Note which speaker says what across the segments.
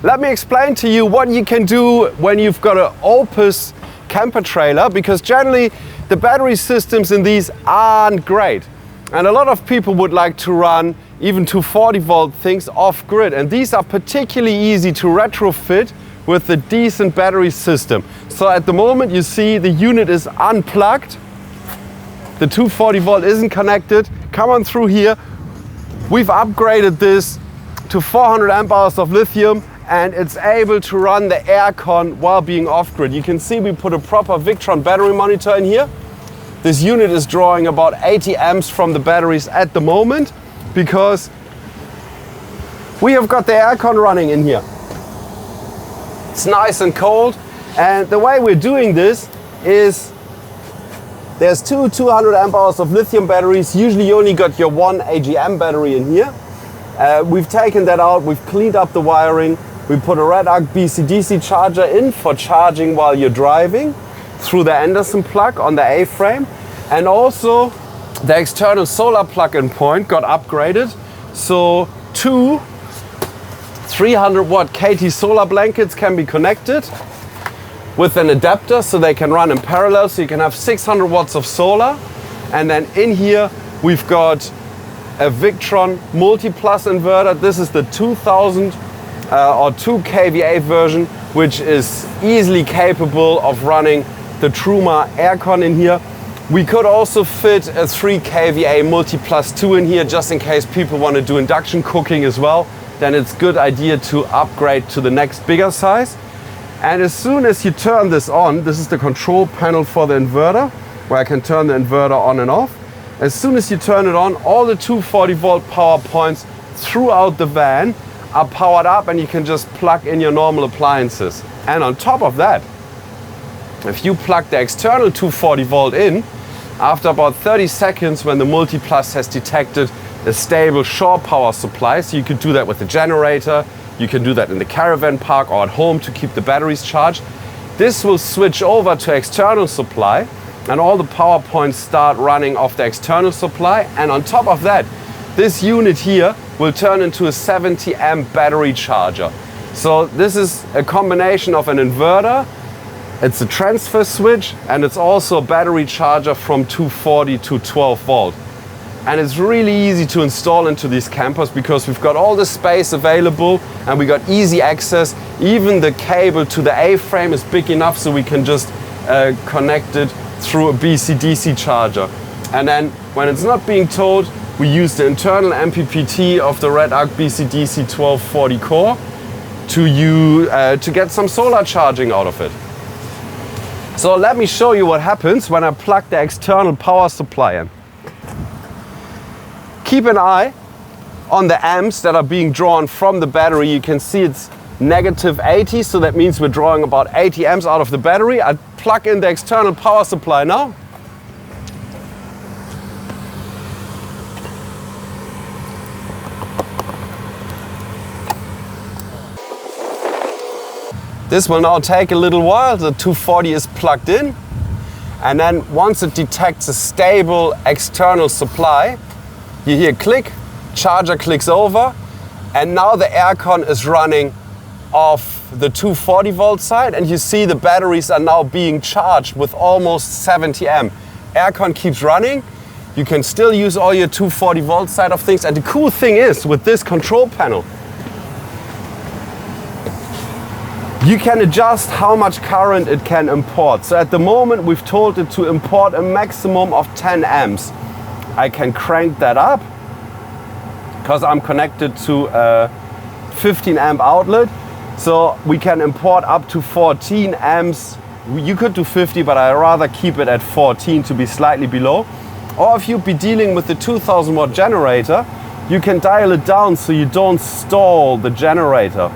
Speaker 1: Let me explain to you what you can do when you've got an Opus camper trailer, because generally the battery systems in these aren't great. And a lot of people would like to run even 240 volt things off grid. And these are particularly easy to retrofit with a decent battery system. So at the moment you see the unit is unplugged. The 240 volt isn't connected. Come on through here. We've upgraded this to 400 amp hours of lithium, and it's able to run the aircon while being off-grid. You can see we put a proper Victron battery monitor in here. This unit is drawing about 80 amps from the batteries at the moment, because we have got the aircon running in here. It's nice and cold, and the way we're doing this is there's two 200 amp hours of lithium batteries. Usually you only got your one AGM battery in here. We've taken that out, we've cleaned up the wiring. We put a red arc BCDC charger in for charging while you're driving through the Anderson plug on the A-frame. And also the external solar plug-in point got upgraded. So two 300 watt KT solar blankets can be connected with an adapter so they can run in parallel. So you can have 600 watts of solar. And then in here we've got a Victron Multi-Plus inverter. This is the 2000 or 2 kVA version, which is easily capable of running the Truma aircon in here. We could also fit a 3 kVA Multi-Plus 2 in here, just in case people want to do induction cooking as well. Then it's a good idea to upgrade to the next bigger size. And as soon as you turn this on, this is the control panel for the inverter, where I can turn the inverter on and off. As soon as you turn it on, all the 240 volt power points throughout the van are powered up, and you can just plug in your normal appliances. And on top of that, if you plug the external 240 volt in, after about 30 seconds, when the Multi-Plus has detected a stable shore power supply, so you could do that with the generator, you can do that in the caravan park or at home to keep the batteries charged, this will switch over to external supply, and all the power points start running off the external supply. And on top of that, this unit here will turn into a 70 amp battery charger. So this is a combination of an inverter, it's a transfer switch, and it's also a battery charger from 240 to 12 volt. And it's really easy to install into these campers because we've got all the space available and we got easy access. Even the cable to the A-frame is big enough so we can just connect it through a BCDC charger. And then when it's not being towed, we use the internal MPPT of the Red Arc BCDC 1240 core to get some solar charging out of it. So let me show you what happens when I plug the external power supply in. Keep an eye on the amps that are being drawn from the battery. You can see it's negative 80, so that means we're drawing about 80 amps out of the battery. I plug in the external power supply now. This will now take a little while. The 240 is plugged in, and then once it detects a stable external supply, you hear click, charger clicks over, and now the aircon is running off the 240 volt side, and you see the batteries are now being charged with almost 70 amp. Aircon keeps running, you can still use all your 240 volt side of things, and the cool thing is with this control panel, you can adjust how much current it can import. So at the moment we've told it to import a maximum of 10 amps. I can crank that up because I'm connected to a 15 amp outlet. So we can import up to 14 amps. You could do 50, but I'd rather keep it at 14 to be slightly below. Or if you'd be dealing with the 2000 watt generator, you can dial it down so you don't stall the generator.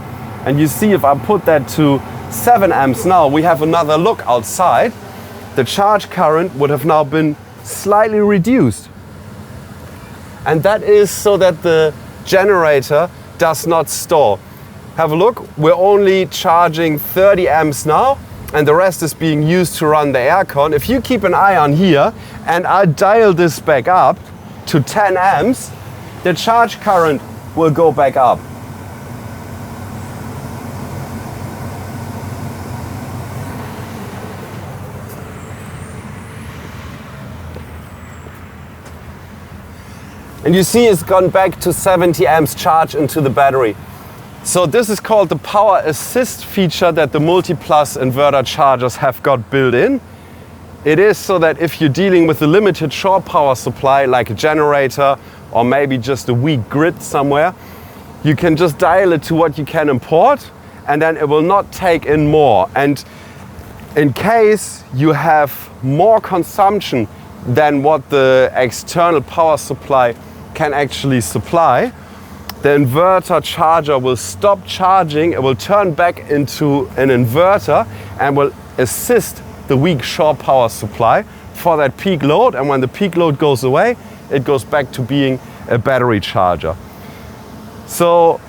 Speaker 1: And you see if I put that to 7 amps now, we have another look outside. The charge current would have now been slightly reduced. And that is so that the generator does not stall. Have a look, we're only charging 30 amps now, and the rest is being used to run the aircon. If you keep an eye on here, and I dial this back up to 10 amps, the charge current will go back up. And you see it's gone back to 70 amps charge into the battery. So this is called the power assist feature that the multi-plus inverter chargers have got built in. It is so that if you're dealing with a limited shore power supply, like a generator or maybe just a weak grid somewhere, you can just dial it to what you can import, and then it will not take in more. And in case you have more consumption than what the external power supply can actually supply, the inverter charger will stop charging, it will turn back into an inverter and will assist the weak shore power supply for that peak load. And when the peak load goes away, it goes back to being a battery charger. So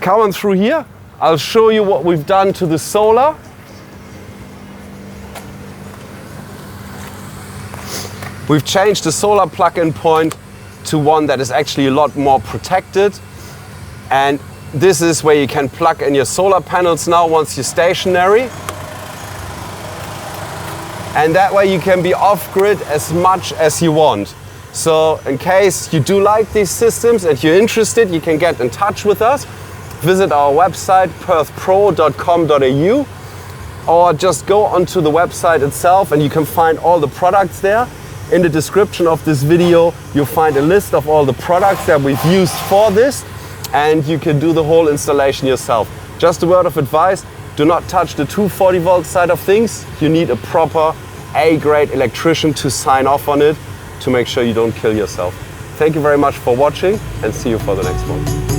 Speaker 1: come on through here. I'll show you what we've done to the solar. We've changed the solar plug-in point to one that is actually a lot more protected. And this is where you can plug in your solar panels now once you're stationary. And that way you can be off-grid as much as you want. So in case you do like these systems and you're interested, you can get in touch with us. Visit our website, perthpro.com.au, or just go onto the website itself and you can find all the products there. In the description of this video, you'll find a list of all the products that we've used for this, and you can do the whole installation yourself. Just a word of advice, do not touch the 240 volt side of things. You need a proper A-grade electrician to sign off on it to make sure you don't kill yourself. Thank you very much for watching, and see you for the next one.